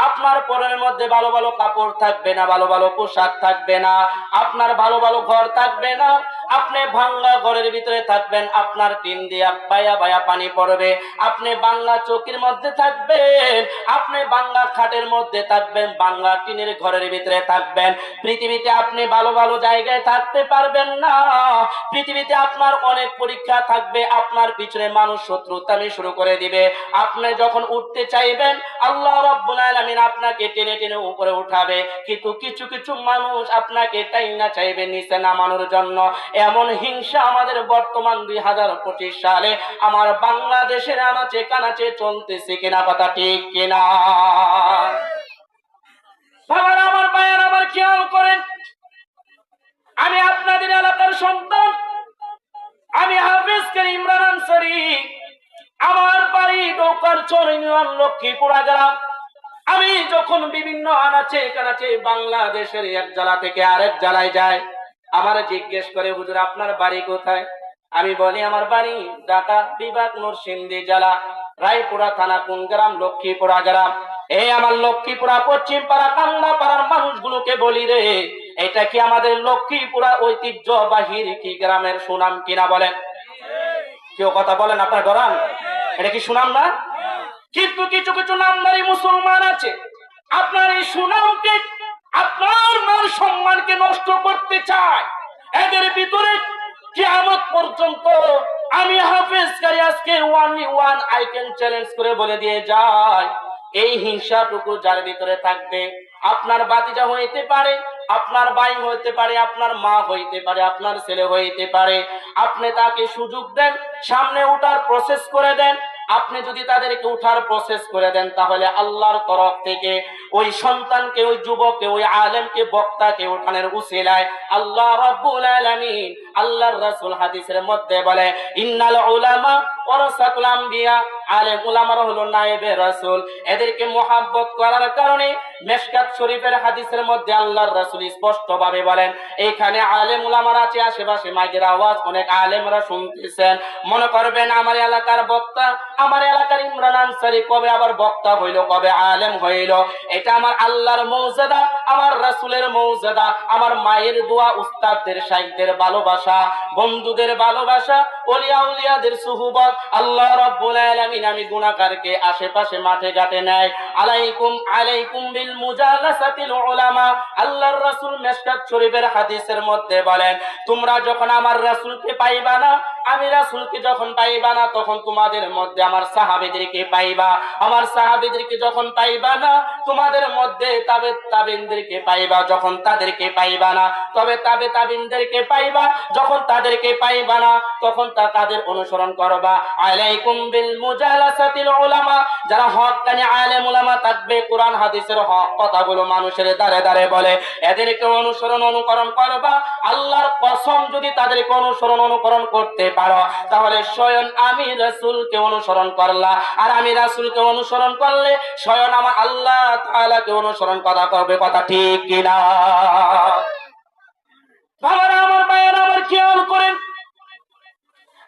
আপনার পরের মধ্যে ভালো ভালো কাপড় থাকবে না, ভালো ভালো পোশাক থাকবে না, আপনার ভালো ভালো ঘর থাকবে না, আপনি ভাঙ্গা ঘরের ভিতরে থাকবেন, আপনার টিন দিয়া বায়া বায়া পানি পড়বে, আপনি বাংলা চৌকির মধ্যে থাকবেন, আপনি বাংলা খাটের মধ্যে থাকবেন, বাংলা টিনের ঘরের ভিতরে থাকবেন। পৃথিবীতে আপনি ভালো ভালো জায়গায় থাকতে পারবেন না। পৃথিবীতে আপনার অনেক পরীক্ষা থাকবে, আপনার পিছনে মানুষ শত্রুতামি শুরু করে দিবে। আপনি যখন উঠতে চাইবেন আল্লাহ রাব্বুল আলামিন আপনাকে টেনে টেনে উপরে উঠাবে, কিন্তু কিছু কিছু মানুষ আপনাকে টাইনা চাইবে নিচে নামানোর জন্য। এমন হিংসা আমাদের বর্তমান 2025 সালে আমার বাংলাদেশের আনাচে কানাচে চলতেছে কিনা, কথা ঠিক কিনা? বাবার আমার, ভাইয়ের আমার, খেয়াল করেন, আমি আপনাদের এলাকার সন্তান, আমি হাফেজ কারীম ইমরান আনসারী, আমার বাড়ি ডোকারচর ইউনিয়ন, লক্ষ্মীপুরা জেলা। আমি যখন বিভিন্ন আনাচে কানাচে বাংলাদেশের এক জেলা থেকে আরেক জেলায় যাই, আমার জিজ্ঞেস করে হুজুর আপনার বাড়ি কোথায়? আমি বলি আমার বাড়ি ঢাকা বিভাগ নরসিংদী জেলা। রায়পুরা থানা কোন গ্রাম? লক্ষ্মীপুরা গ্রাম। এই আমার লক্ষ্মীপুরা পশ্চিম পাড়া কান্দা পাড়ার মানুষগুলোকে বলি রে, এটা কি আমাদের লক্ষ্মীপুরা ঐতিহ্যবাহীর কি গ্রামের সুনাম কিনা বলেন? কেউ কথা বলেন, আপনার গরান এটা কি সুনাম না? কিন্তু কিছু কিছু নামদারি মুসলমান আছে আপনার এই সুনামকে, আপনার মান সম্মানকে নষ্ট করতে চায়। এদের ভিতরে কিয়ামত পর্যন্ত আমি হাফেজকারী আজকে ওয়ান আই ক্যান চ্যালেঞ্জ করে বলে দিয়ে যায়, এই হিংসাটুকু যার ভিতরে থাকবে, আপনার বাতিজা হইতে পারে, আপনার ভাই হইতে পারে, আপনার মা হইতে পারে, আপনার ছেলে হইতে পারে, আপনি তাকে সুযোগ দেন, সামনে ওঠার প্রসেস করে দেন। আপনি যদি তাদেরকে উঠার প্রসেস করে দেন, তাহলে আল্লাহর তরফ থেকে ওই সন্তানকে, ওই যুবককে, ওই আলেমকে, বক্তাকে উঠানোর উসিলায় আল্লাহ রাব্বুল আলামিন, আল্লাহর রাসূল হাদিসের মধ্যে বলে, ইন্নাল উলামা ওয়ারাসাতুল আম্বিয়া, আলেম উলামারা হলো নায়েবে রাসূল। এদেরকে মুহাব্বত করার কারণে মিশকাত শরীফের হাদিসের মধ্যে আল্লাহর রাসূল স্পষ্টভাবে বলেন, এখানে আলেম উলামারা আছে, আশেপাশে মাইকের আওয়াজ অনেক আলেমরা শুনতেছেন, মনে করবেন আমার এলাকার বক্তা, আমার এলাকার ইমরান আনসারী কবে আবার বক্তা হইল, কবে আলেম হইল। এটা আমার আল্লাহর মর্যাদা, আমার রাসূলের মর্যাদা, আমার মায়ের দোয়া, উস্তাদদের শাইখদের ভালোবাসা, বন্ধুদের ভালোবাসা, ওলিয়া উলিয়াদের সুহবত। আল্লাহ রাব্বুল আলামিন আমি গুনাহগারকে আশেপাশে মাঠে ঘাটে নেয়, আলাইকুম বিল মুজালাসাতিল উলামা। আল্লাহর রাসূল মিশকাত শরীফের হাদিসের মধ্যে বলেন, তোমরা যখন আমার রাসূলকে পাইবা না, আমি রাসূলকে যখন পাইবা না, তখন তোমাদের মধ্যে আমার সাহাবীদেরকে পাইবা। আমার সাহাবীদেরকে যখন পাইবা না, তোমাদের মধ্যে তাবেঈনদেরকে পাইবা। যখন তাদেরকে পাইবা না, তবে তাবেঈনদেরকে পাইবা। যখন তাদেরকে পাইবা না, তখন তাদের অনুসরণ করবা। আলাইকুম বিল মুজালাসাতিল উলামা। যারা হক্কানি আলেম উলামা থাকবে, কোরআন হাদিসের হক কথাগুলো মানুষের দ্বারে দ্বারে বলে, এদেরকে অনুকরণ করবা। আল্লাহর কসম, যদি তাদেরকে অনুকরণ করতে পারো, তাহলে স্বয়ং আমি রাসূলকে অনুসরণ করলা, আর আমি রাসূলকে অনুসরণ করলে স্বয়ং আমার আল্লাহ তাআলাকে অনুসরণ করা করবে। কথা ঠিক কিনা? বাবারা আমার, ভাইয়েরা আমার, খেয়াল করেন,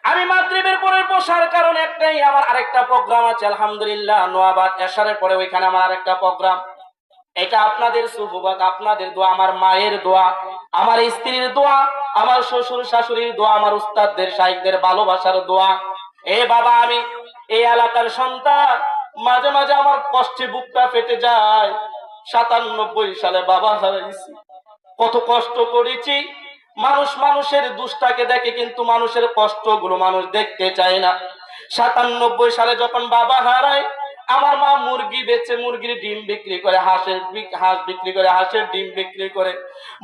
আমি মাগরিবের পরে বসার কারণ একটাই, আমার আরেকটা প্রোগ্রাম আছে আলহামদুলিল্লাহ নোয়াবাদ এশারের পরে, ওইখানে আমার আরেকটা প্রোগ্রাম। এটা আপনাদের সুবহাত, আপনাদের দোয়া, আমার মায়ের দোয়া, আমার স্ত্রীর দোয়া, আমার শ্বশুর শাশুড়ির দোয়া, আমার উস্তাদদের শাইখদের ভালোবাসার দোয়া। এ বাবা, আমি এই এলাকার সন্তান, মাঝে মাঝে আমার কষ্টে বুকটা ফেটে যায়। 97 সালে বাবা হারাইছি, কত কষ্ট করেছি। মানুষের দুষ্টাকে দেখে, কিন্তু মানুষের কষ্টগুলো মানুষ দেখতে চায় না। 97 সালে যখন বাবা হারায়, আমার মা মুরগি বেচে, মুরগির ডিম বিক্রি করে, হাঁস বিক্রি করে, হাঁসের ডিম বিক্রি করে,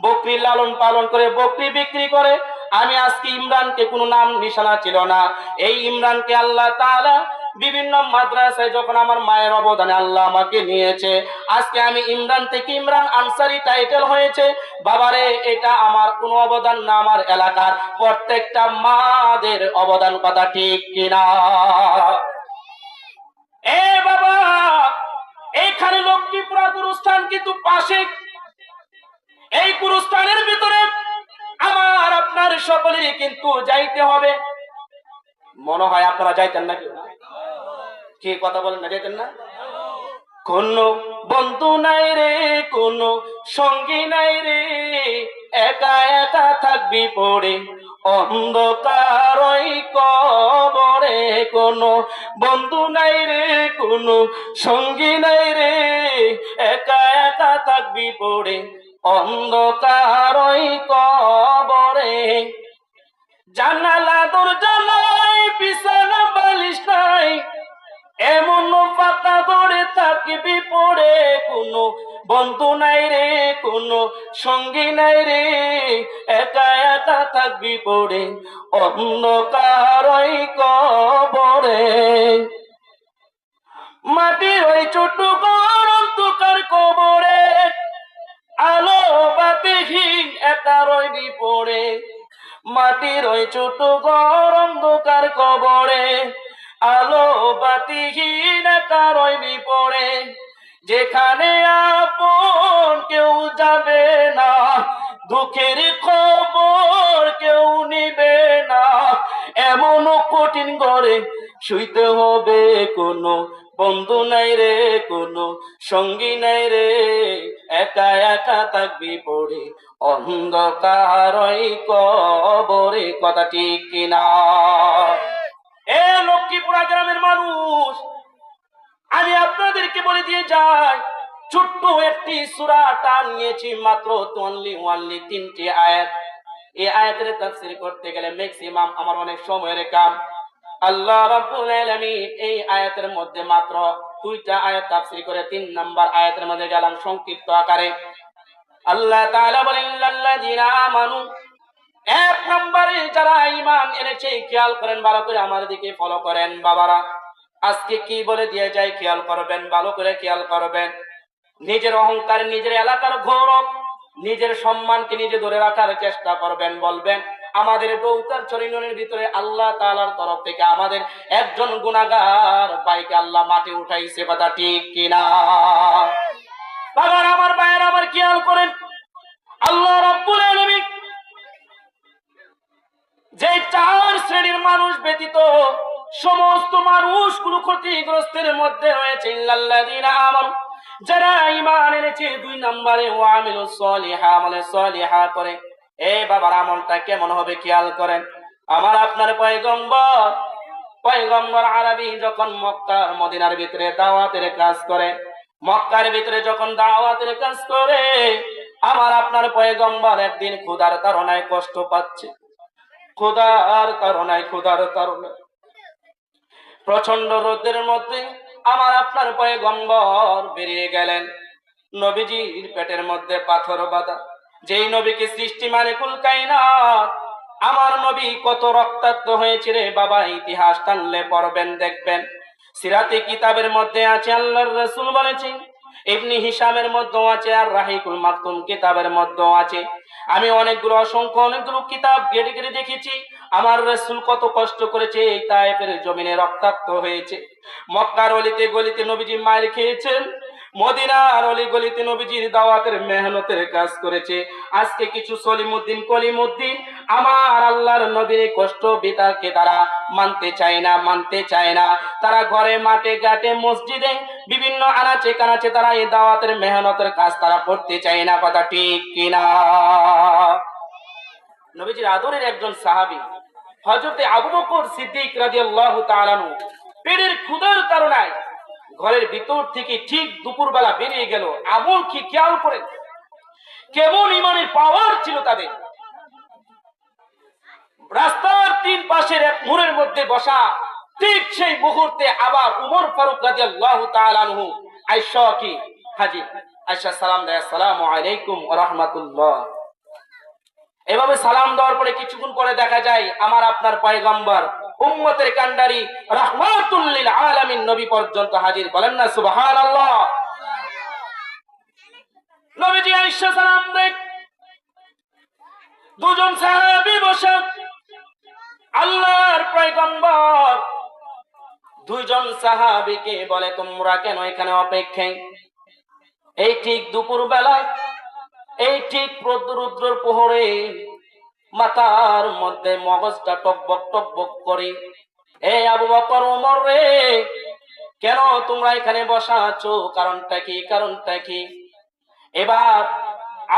বকরি লালন পালন করে, বকরি বিক্রি করে। আমি আজকে ইমরানকে কোনো নাম নিশানা ছিল না, এই ইমরানকে আল্লাহ তাআলা বিভিন্ন মাদ্রাসায় যখন আমার মায়ের অবদানে আল্লাহ আমাকে নিয়েছে, আজকে আমি ইমরান থেকে ইমরান আনসারী টাইটেল হয়েছে। বাবারে, এটা আমার কোনো অবদান না, আমার এলাকার প্রত্যেকটা মাদের অবদান। কথা ঠিক কিনা? এ বাবা, এইখানে লক্ষ্মীপুরা গুরুস্থান কিন্তু পাশে, এই গুরুস্থানের ভিতরে আমার আপনার সকলেরই কিন্তু যাইতে হবে। মনে হয় আপনারা যাইতেন নাকি? কি কথা বলেন না, যাইতেন না? কোন বন্ধু নাই রে, কোন সঙ্গী নাই রে, একা একা থাকবি পড়ে অন্ধকার ওই কবরে। কোন বন্ধু নাই রে, কোন সঙ্গী নাই রে, একা একা থাকবি পড়ে অন্ধকার ওই কবরে। জানালা দরজা নাই, বিছানা বালিশ নাই, এমন পাতা ধরে থাকবি পড়ে। কোনো বন্ধু নাই রে, কোনো সঙ্গী নাই রে, একা একা থাকবি পড়ে অন্ধকার ওই কবরে। মাটির ওই ছোট ঘর, অন্ধকার কবরে, আলো বাতিহীন একা রইবি পড়ে। মাটির ওই ছোট ঘর, অন্ধকার কবরে, আলো বাতিহীন একা রইবি পড়ে। যেখানে আপন কেউ যাবে না, দুঃখের খবর কেউ নিবে না, এমন কঠিন ঘরে শুইতে হবে, কোনো বন্ধু নাই রে, কোনো সঙ্গী নাই রে, একা একা থাকবি পড়ে অন্ধকার ওই কবরে। কথা ঠিক কিনা? এ লক্ষ্মীপুরা গ্রামের মানুষ, আমি আপনাদেরকে বলে দিয়ে যাই, ছোট্ট একটি সূরা টান নিয়েছি, মাত্র অনলি 3টি আয়াত। এই আয়াতের তাফসীর করতে গেলে ম্যাক্সিমাম আমার অনেক সময়ের কাম। আল্লাহ রাব্বুল আলামিন এই আয়াতের মধ্যে মাত্র 2টা আয়াত তাফসীর করে 3 নাম্বার আয়াতের মধ্যে গেলাম সংক্ষিপ্ত আকারে। আল্লাহ তাআলা বলেন ইল্লাল্লাযীনা আমানু, 1 নম্বরে যারা ঈমান এনেছে, খেয়াল করেন ভালো করে, আমার দিকে ফলো করেন বাবারা। আজকে কি বলে দিয়ে যাই খেয়াল করবেন, ভালো করে খেয়াল করবেন। নিজের অহংকার, নিজের এলাকার গৌরব, নিজের সম্মানকে নিজে ধরে রাখার চেষ্টা করবেন। বলবেন আমাদের দৌতার চরিনের ভিতরে আল্লাহ তাআলার তরফ থেকে আমাদের একজন গুনাহগার ভাইকে আল্লাহ মাটি উঠাইছে। কথা ঠিক কিনা? বাবার আমার, ভাইয়ের আমার, খেয়াল করেন, আল্লাহ রাব্বুল আলামিন যে 4 শ্রেণীর মানুষ ব্যতীত সমস্ত মানুষগুলো ক্ষতিগ্রস্তের মধ্যে রয়েছে। ইল্লাল্লাযীনা আমানু, যারা ঈমান এনেছে। 2 নম্বরে ওয়া আমিলুস সলিহা, আমলে সলিহা করে। এ বাবার আমলটা কেমন হবে খেয়াল করেন। আমার আপনার পয়গম্বর আরবি যখন মক্কার মদিনার ভিতরে দাওয়াতের কাজ করে, মক্কার ভিতরে যখন দাওয়াতের কাজ করে, আমার আপনার পয়গম্বর একদিন ক্ষুধার তাড়নায় কষ্ট পাচ্ছে। ক্ষুধার তাড়নায় প্রচন্ড রোদের মধ্যে আমার আপনার পয়গম্বর বেরিয়ে গেলেন। নবীজির পেটের মধ্যে পাথর বাঁধা। যেই নবীকে সৃষ্টি মালিকুল কায়নাত, আমার নবী কত রক্তাক্ত হয়েছে রে বাবা, ইতিহাস টানলে পড়বেন দেখবেন। সিরাতে কিতাবের মধ্যে আছে, আল্লাহর রাসূল বলেছেন, ইবনে হিশামের মধ্যেও আছে, আর রাহিকুল মাকতুম কিতাবের মধ্যেও আছে। আমি অনেকগুলো কিতাব ঘেটে ঘেটে দেখেছি আমার রাসূল কত কষ্ট করেছে, এই তায়েফের জমিনে রক্তাক্ত হয়েছে। মক্কার অলিতে গলিতে নবীজি মার খেয়েছেন, মদিনার অলি গলিতে নবীজির দাওয়াতের মেহনতের কাজ করেছে। আজকে কিছু সলিমুদ্দিন কলিমুদ্দিন আমার আল্লাহর নবীর কষ্ট বিতাকে তারা মানতে চায় না। তারা ঘরে, মাঠে, ঘাটে, মসজিদে, বিভিন্ন আনাচে কানাচে তারা এই দাওয়াতের মেহনতের কাজ তারা করতে চায় না। কথা ঠিক কিনা? নবীজির আদরের একজন সাহাবী হযরতে আবু বকর সিদ্দিক রাদিয়াল্লাহু তাআলা আনহু পেটের ক্ষুধার কারণে ঘরের ভিতর থেকে ঠিক দুপুরবেলা বেরিয়ে গেল। আমল কি খেয়াল করেন, কেমন ইমানের পাওয়ার ছিল তাদের। রাস্তার 3 পাশের এক মোড়ের মধ্যে বসা, ঠিক সেই মুহূর্তে আবার উমর ফারুক রাদিয়াল্লাহু তাআলা আনহু আয়েশা কি হাজির। আয়েশা সালাম দেয়, আসসালামু আলাইকুম ওয়া রাহমাতুল্লাহ। এভাবে সালাম দেওয়ার পরে কিছুক্ষণ পরে দেখা যায় আমার আপনার পয়গম্বর উম্মতের কান্ডারি রাহমাতুল লিল আলামিন নবী পর্যন্ত হাজির। বলেন না সুবহানাল্লাহ। নবীজি আয়েশা সালাম দেয়, দুজন সাহাবী বসে, আল্লাহর পয়গম্বর দুইজন সাহাবীকে বলে, তোমরা কেন এখানে অপেক্ষায়? এই ঠিক দুপুর বেলা, এই ঠিক রৌদ্রের প্রহরে মাথার মধ্যে মগজটা টকবক করে। এই আবু বকর, ওমর রে, কেন তোমরা এখানে বসা আছো? কারণটা কি? এবার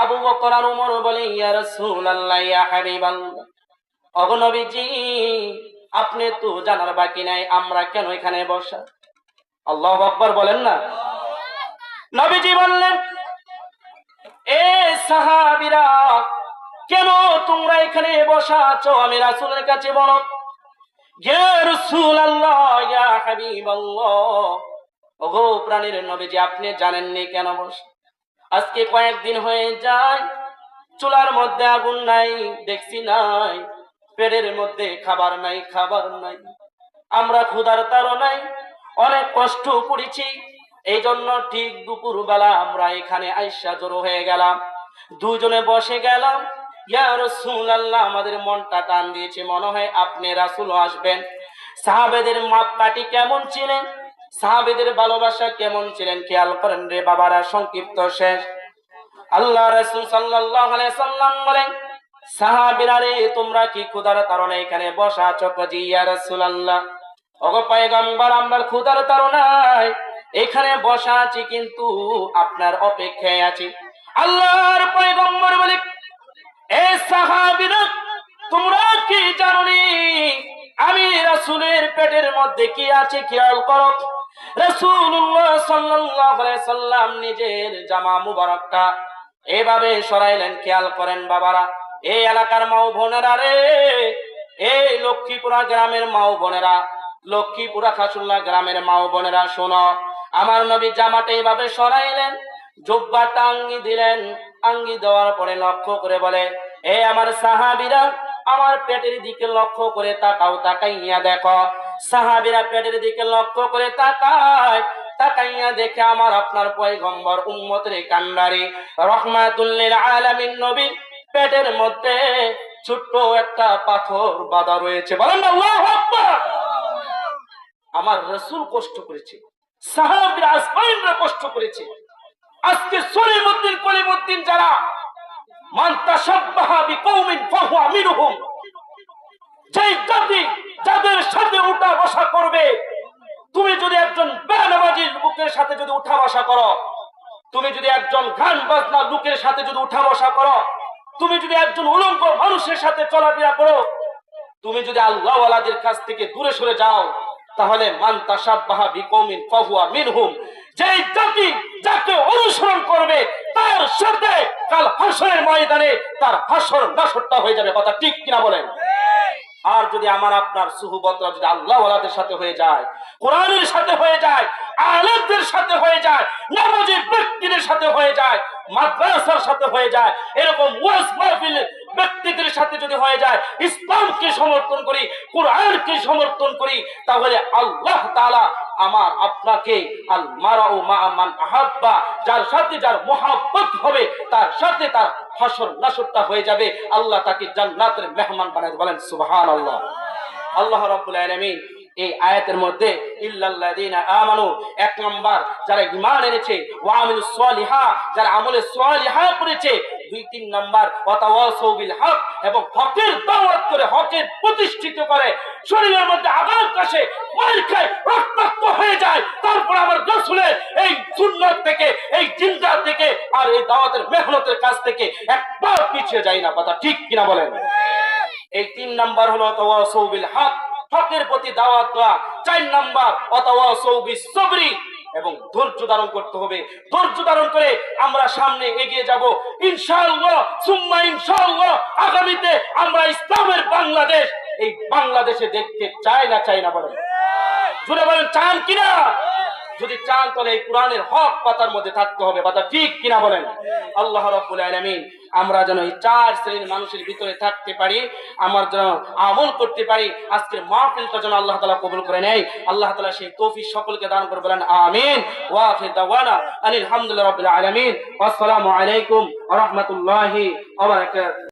আবু বকর আর ওমর বলে, ইয়া রাসূলুল্লাহ, ইয়া হাবিবাল্লাহ, ওগো নবীজি, আপনি তো জানার বাকি নাই আমরা কেন এখানে বসা। আল্লাহু আকবার বলেন না। নবীজি বললেন, এ সাহাবীরা, কেন তোমরা এখানে বসা আছো আমি রাসূলের কাছে বলো। ইয়া রাসূলুল্লাহ, ইয়া হাবিবাল্লাহ, ওগো প্রাণের নবীজি, আপনি জানেননি কেন বসা? আজকে কয়েকদিন হয়ে যায়, চুলার মধ্যে আগুন নাই, দেখছি নাই, পেটের মধ্যে খাবার নাই। আমরা ক্ষুধার তাড়নায় অনেক কষ্ট করেছি, এই জন্য ঠিক দুপুর বেলা আমরা এখানে আইসা জড়ো হয়ে গেলাম, দুজনে বসে গেলাম। ইয়া রাসূলুল্লাহ, আমাদের মনটা টান দিয়েছে, মনে হয় আপনি রাসূল আসবেন। সাহাবেদের মাপকাঠি কেমন ছিলেন, সাহাবেদের ভালোবাসা কেমন ছিলেন খেয়াল করেন রে বাবারা। সংক্ষিপ্ত শেষ। আল্লাহ রাসূল সাল্লাল্লাহু আলাইহি সাল্লাম বলেন, সাহাবীরা রে, তোমরা কি ক্ষুধার কারণে এখানে বসা আছো? জি ইয়া রাসূলুল্লাহ। ওগো পয়গম্বর, আমরা ক্ষুধার তাড়নায় এখানে বসা আছি, কিন্তু আপনার অপেক্ষায় আছি। আল্লাহর পয়গম্বর বলে, এ সাহাবীরা, তোমরা কি জানোনি আমি রাসূলের পেটের মধ্যে কি আছে? খেয়াল করো। রাসূলুল্লাহ সাল্লাল্লাহু আলাইহি সাল্লাম নিজের জামা মুবারকটা এভাবে সরাইলেন। খেয়াল করেন বাবারা, এই এলাকার মা ও বোনেরা রে, এই লক্ষ্মীপুরা গ্রামের মা ও বোনেরা, লক্ষ্মীপুরা খাসুল্লাহ গ্রামের মা ও বোনেরা, শোনো, আমার নবী জামাটা এইভাবে সরাইলেন, জুব্বাটা আঙ্গি দিলেন। আঙ্গি দেওয়ার পরে লক্ষ্য করে বলে, এ আমার সাহাবীরা, আমার পেটের দিকে লক্ষ্য করে তাকাও, তাকাইয়া দেখো। সাহাবীরা পেটের দিকে লক্ষ্য করে তাকায়, তাকাইয়া দেখে আমার আপনার পয়গম্বর উম্মতের কান্ডারি রহমাতুল লিল আলামিন নবী পেটের মধ্যে ছোট্ট একটা পাথর বাঁধা রয়েছে। বলেন আল্লাহু আকবার। আমার রাসূল কষ্ট করেছে, সাহাবীরা আজমাইনরা কষ্ট করেছে। আজকে সলিমুদ্দিন কলিমুদ্দিন যারা, মান তাশাব্বাহা বিকওমিন ফাহুয়া মিনহুম, যেই জাতি যাদের সাথে উঠা বসা করবে, তুমি যদি একজন বেনামাজির লোকের সাথে যদি উঠা বসা করো, তুমি যদি একজন গান বাজনা লোকের সাথে যদি উঠা বসা করো, তুমি যদি একজন উলঙ্গ মানুষের সাথে চলাফেরা করো, তুমি যদি আল্লাহ ওয়ালাদের কাছ থেকে দূরে সরে যাও, তাহলে মান তাশাব্বাহা বিকওমিন ফাহুয়া মিনহুম, যেই জাতি যাকে অনুসরণ করবে তার সাথে কাল হাসরের ময়দানে তার হাসর নাসরটা হয়ে যাবে। কথা ঠিক কিনা বলেন? আর যদি আমার আপনার সুহবতরা যদি আল্লাহ ওয়ালাদের সাথে হয়ে যায়, কোরআনের সাথে হয়ে যায়, আলেমদের সাথে হয়ে যায়, নামাজি ব্যক্তিদের সাথে হয়ে যায়, মাদ্রাসার সাথে হয়ে যায়, এরকম ওয়াজ মাহফিল ব্যক্তিদের সাথে যদি হয়ে যায়, ইসলামকে সমর্থন করি, কোরআনকে সমর্থন করি, তাহলে আল্লাহ তাআলা আমার আপনাকে আল মারাউ মা মান আহাব্বা, যার সাথে যার মুহাব্বত হবে তার সাথে তার হাসর নাসরটা হয়ে যাবে। আল্লাহ তাকে জান্নাতের মেহমান বানায়। বলেন সুবহানাল্লাহ। আল্লাহ রাব্বুল আলামিন এই আয়াতের মধ্যে ইল্লাল্লাযিনা আমানু, এক নাম্বার যারা ঈমান এনেছে, ওয়া আমিলুস সলিহা, যারা আমলে সলিহা করেছে, 2-3 নাম্বার ওয়াতাওয়াসাউ বিল হক, এবং হকের দাওয়াত করে, হকের প্রতিষ্ঠিত করে, শরীরের মধ্যে আঘাত আসে, মার খায়, রক্তাক্ত হয়ে যায়, তারপর আমার রাসূলের এই সুন্নাত থেকে, এই জিন্দা থেকে আর এই দাওয়াতের মেহনতের কাজ থেকে একবার পিছিয়ে যায় না। কথা ঠিক কিনা বলেন? এই 3 নাম্বার হলো ওয়াতাওয়াসাউ বিল হক, হকের প্রতি দাওয়াত দেওয়া। 4 নাম্বার ওয়াতাওয়াসাউ বিস সবরি, এবং ধৈর্য ধারণ করতে হবে। ধৈর্য ধারণ করে আমরা সামনে এগিয়ে যাব ইনশাআল্লাহ, সুম্মা ইনশাআল্লাহ। আগামীতে আমরা ইসলামের বাংলাদেশ, এই বাংলাদেশে দেখতে চাই না বলেন? জুড়ে বলেন, চান কিনা? যদি চান তাহলে এই কোরআনের হক পাতার মধ্যে থাকতে হবে। কথা ঠিক কিনা বলেন? আল্লাহ রাব্বুল আলামিন আমরা যেন এই 4 শ্রেণীর মানুষের ভিতরে থাকতে পারি, আমার যেন আমল করতে পারি। আজকের মাহফিলটা যেন আল্লাহ তাআলা কবুল করে নেয়। আল্লাহ তাআলা সেই তৌফিক সকলকে দান করে। বলেন আমিন। ওয়া আখির দাওয়ানা আলহামদুলিল্লাহি রাব্বিল আলামিন। আসসালামু আলাইকুম ওয়া রাহমাতুল্লাহি ওয়া বারাকাতুহু।